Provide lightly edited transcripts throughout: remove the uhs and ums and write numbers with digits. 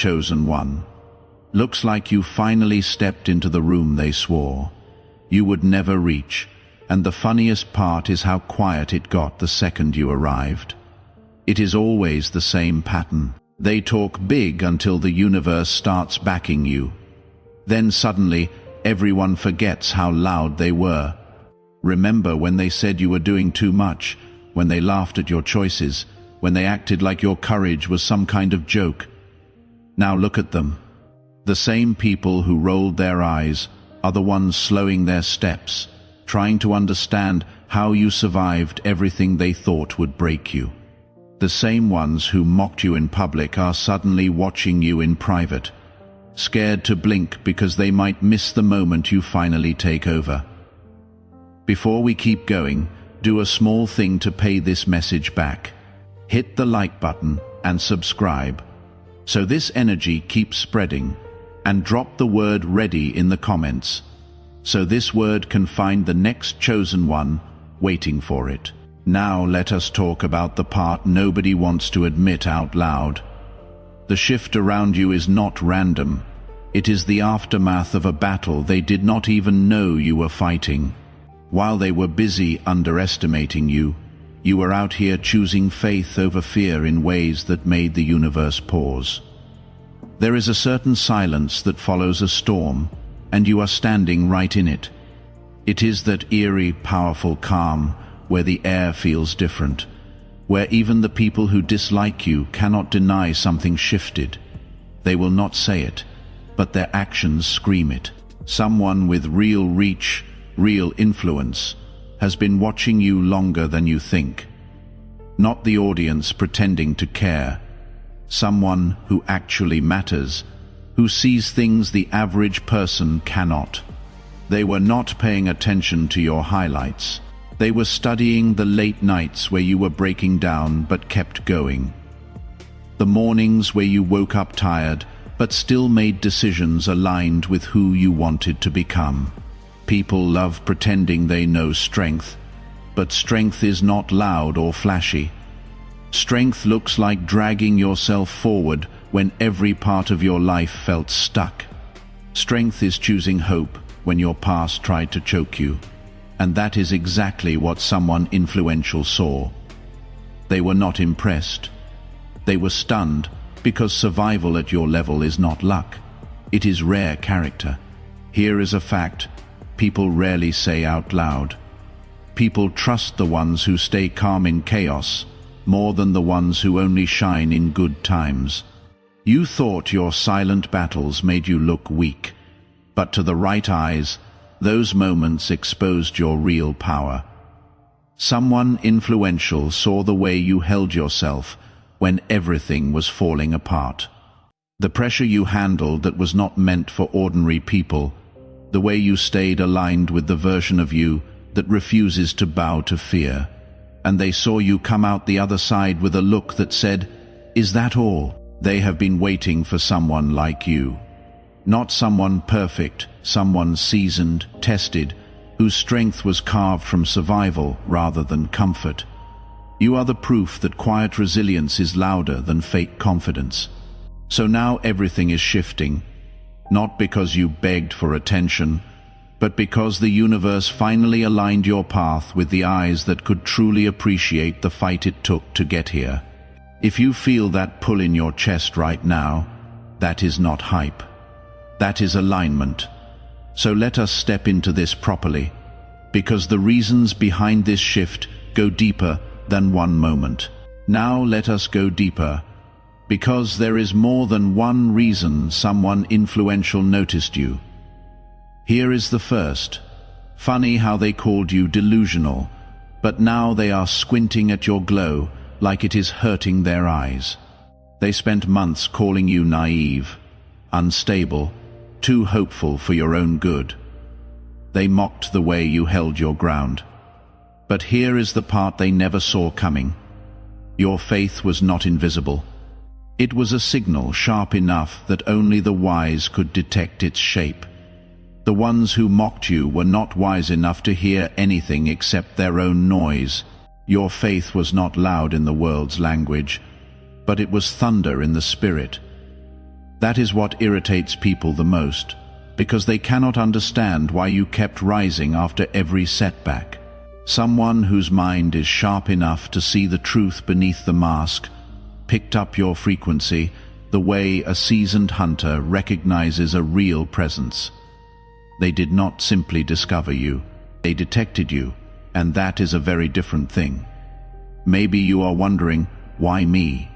Chosen one. Looks like you finally stepped into the room they swore you would never reach, and the funniest part is how quiet it got the second you arrived. It is always the same pattern. They talk big until the universe starts backing you. Then suddenly, everyone forgets how loud they were. Remember when they said you were doing too much, when they laughed at your choices, when they acted like your courage was some kind of joke? Now look at them. The same people who rolled their eyes are the ones slowing their steps, trying to understand how you survived everything they thought would break you. The same ones who mocked you in public are suddenly watching you in private, scared to blink because they might miss the moment you finally take over. Before we keep going, do a small thing to pay this message back. Hit the like button and subscribe, so this energy keeps spreading, and drop the word "ready" in the comments, so this word can find the next chosen one waiting for it. Now let us talk about the part nobody wants to admit out loud. The shift around you is not random. It is the aftermath of a battle they did not even know you were fighting. While they were busy underestimating you, you were out here choosing faith over fear in ways that made the universe pause. There is a certain silence that follows a storm, and you are standing right in it. It is that eerie, powerful calm where the air feels different, where even the people who dislike you cannot deny something shifted. They will not say it, but their actions scream it. Someone with real reach, real influence, has been watching you longer than you think. Not the audience pretending to care. Someone who actually matters, who sees things the average person cannot. They were not paying attention to your highlights. They were studying the late nights where you were breaking down but kept going. The mornings where you woke up tired but still made decisions aligned with who you wanted to become. People love pretending they know strength, but strength is not loud or flashy. Strength looks like dragging yourself forward when every part of your life felt stuck. Strength is choosing hope when your past tried to choke you. And that is exactly what someone influential saw. They were not impressed. They were stunned, because survival at your level is not luck. It is rare character. Here is a fact people rarely say out loud. People trust the ones who stay calm in chaos more than the ones who only shine in good times. You thought your silent battles made you look weak, but to the right eyes, those moments exposed your real power. Someone influential saw the way you held yourself when everything was falling apart. The pressure you handled that was not meant for ordinary people, the way you stayed aligned with the version of you that refuses to bow to fear. And they saw you come out the other side with a look that said, "Is that all?" They have been waiting for someone like you. Not someone perfect, someone seasoned, tested, whose strength was carved from survival rather than comfort. You are the proof that quiet resilience is louder than fake confidence. So now everything is shifting, not because you begged for attention, but because the universe finally aligned your path with the eyes that could truly appreciate the fight it took to get here. If you feel that pull in your chest right now, that is not hype. That is alignment. So let us step into this properly, because the reasons behind this shift go deeper than one moment. Now let us go deeper, because there is more than one reason someone influential noticed you. Here is the first. Funny how they called you delusional, but now they are squinting at your glow like it is hurting their eyes. They spent months calling you naive, unstable, too hopeful for your own good. They mocked the way you held your ground. But here is the part they never saw coming. Your faith was not invisible. It was a signal sharp enough that only the wise could detect its shape. The ones who mocked you were not wise enough to hear anything except their own noise. Your faith was not loud in the world's language, but it was thunder in the spirit. That is what irritates people the most, because they cannot understand why you kept rising after every setback. Someone whose mind is sharp enough to see the truth beneath the mask picked up your frequency the way a seasoned hunter recognizes a real presence. They did not simply discover you, they detected you, and that is a very different thing. Maybe you are wondering, why me?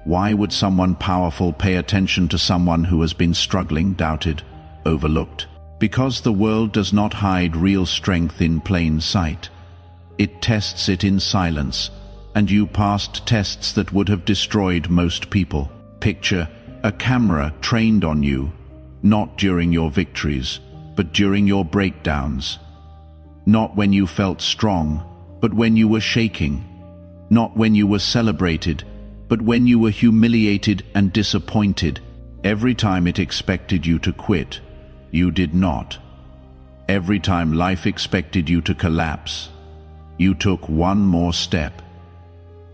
Why would someone powerful pay attention to someone who has been struggling, doubted, overlooked? Because the world does not hide real strength in plain sight. It tests it in silence, and you passed tests that would have destroyed most people. Picture a camera trained on you, not during your victories, but during your breakdowns. Not when you felt strong, but when you were shaking. Not when you were celebrated, but when you were humiliated and disappointed. Every time it expected you to quit, you did not. Every time life expected you to collapse, you took one more step.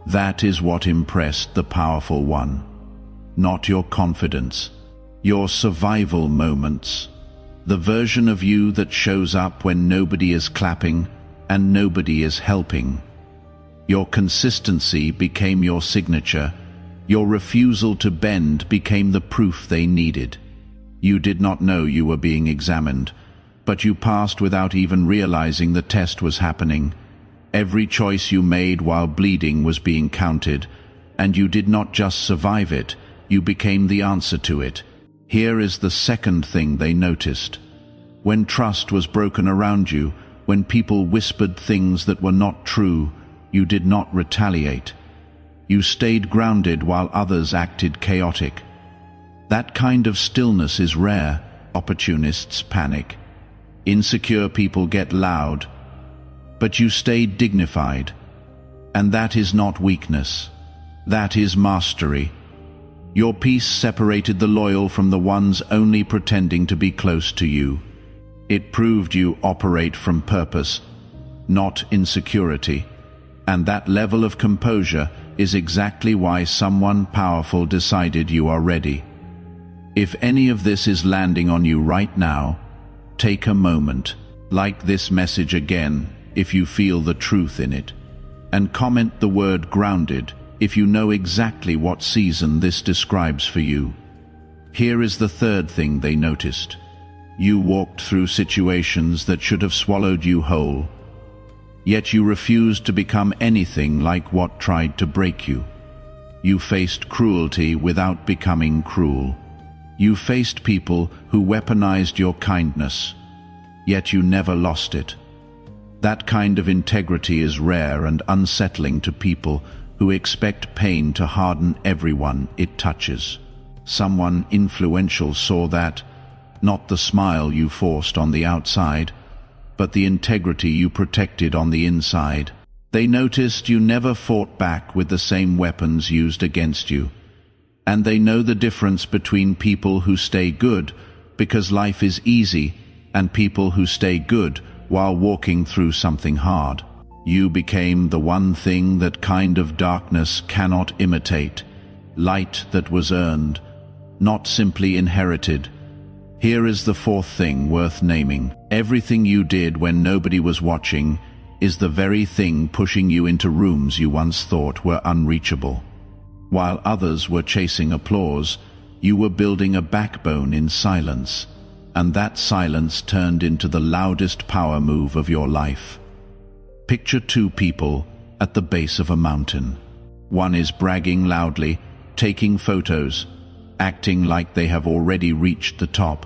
That is what impressed the powerful one. Not your confidence, your survival moments. The version of you that shows up when nobody is clapping and nobody is helping. Your consistency became your signature. Your refusal to bend became the proof they needed. You did not know you were being examined, but you passed without even realizing the test was happening. Every choice you made while bleeding was being counted, and you did not just survive it, you became the answer to it. Here is the second thing they noticed. When trust was broken around you, when people whispered things that were not true, you did not retaliate. You stayed grounded while others acted chaotic. That kind of stillness is rare. Opportunists panic. Insecure people get loud. But you stayed dignified. And that is not weakness. That is mastery. Your peace separated the loyal from the ones only pretending to be close to you. It proved you operate from purpose, not insecurity. And that level of composure is exactly why someone powerful decided you are ready. If any of this is landing on you right now, take a moment, like this message again if you feel the truth in it, and comment the word grounded if you know exactly what season this describes for you. Here is the third thing they noticed. You walked through situations that should have swallowed you whole. Yet you refused to become anything like what tried to break you. You faced cruelty without becoming cruel. You faced people who weaponized your kindness, yet you never lost it. That kind of integrity is rare and unsettling to people who expect pain to harden everyone it touches. Someone influential saw that, not the smile you forced on the outside, but the integrity you protected on the inside. They noticed you never fought back with the same weapons used against you. And they know the difference between people who stay good because life is easy and people who stay good while walking through something hard. You became the one thing that kind of darkness cannot imitate, light that was earned, not simply inherited. Here is the fourth thing worth naming. Everything you did when nobody was watching is the very thing pushing you into rooms you once thought were unreachable. While others were chasing applause, you were building a backbone in silence, and that silence turned into the loudest power move of your life. Picture two people at the base of a mountain. One is bragging loudly, taking photos, acting like they have already reached the top.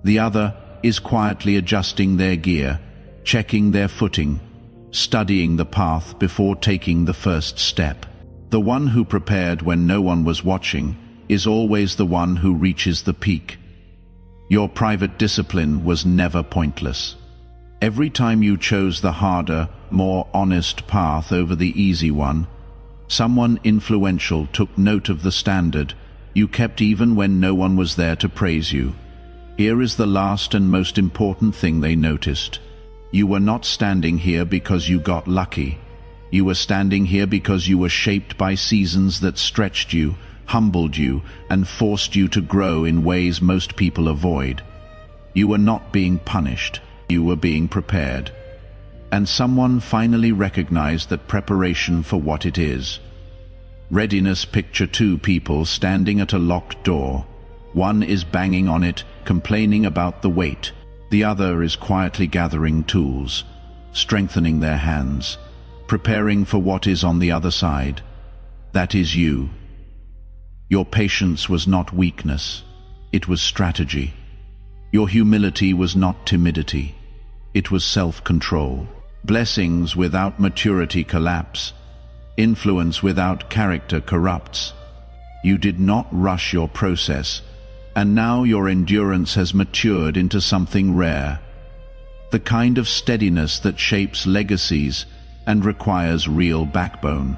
The other is quietly adjusting their gear, checking their footing, studying the path before taking the first step. The one who prepared when no one was watching is always the one who reaches the peak. Your private discipline was never pointless. Every time you chose the harder, more honest path over the easy one, someone influential took note of the standard you kept even when no one was there to praise you. Here is the last and most important thing they noticed. You were not standing here because you got lucky. You were standing here because you were shaped by seasons that stretched you, humbled you, and forced you to grow in ways most people avoid. You were not being punished, you were being prepared. And someone finally recognized that preparation for what it is. Readiness. Picture two people standing at a locked door. One is banging on it, complaining about the weight. The other is quietly gathering tools, strengthening their hands, preparing for what is on the other side. That is you. Your patience was not weakness, it was strategy. Your humility was not timidity, it was self-control. Blessings without maturity collapse. Influence without character corrupts. You did not rush your process, and now your endurance has matured into something rare. The kind of steadiness that shapes legacies and requires real backbone.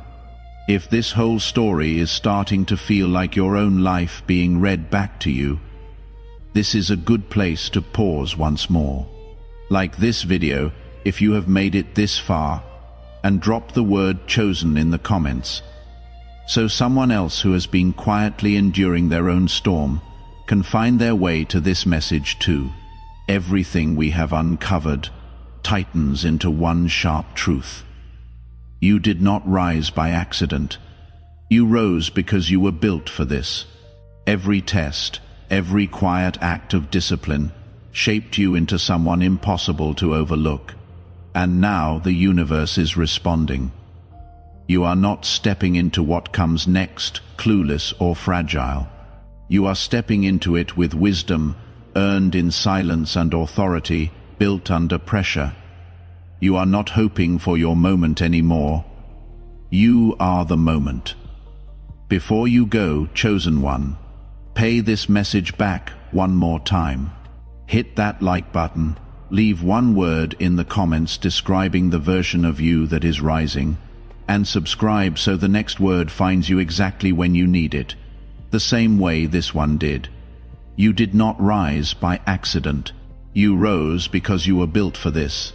If this whole story is starting to feel like your own life being read back to you, this is a good place to pause once more. Like this video, if you have made it this far, and drop the word chosen in the comments, so someone else who has been quietly enduring their own storm can find their way to this message too. Everything we have uncovered tightens into one sharp truth. You did not rise by accident. You rose because you were built for this. Every test, every quiet act of discipline shaped you into someone impossible to overlook. And now the universe is responding. You are not stepping into what comes next, clueless or fragile. You are stepping into it with wisdom, earned in silence, and authority, built under pressure. You are not hoping for your moment anymore. You are the moment. Before you go, chosen one, pay this message back one more time. Hit that like button. Leave one word in the comments describing the version of you that is rising, and subscribe so the next word finds you exactly when you need it, the same way this one did. You did not rise by accident. You rose because you were built for this.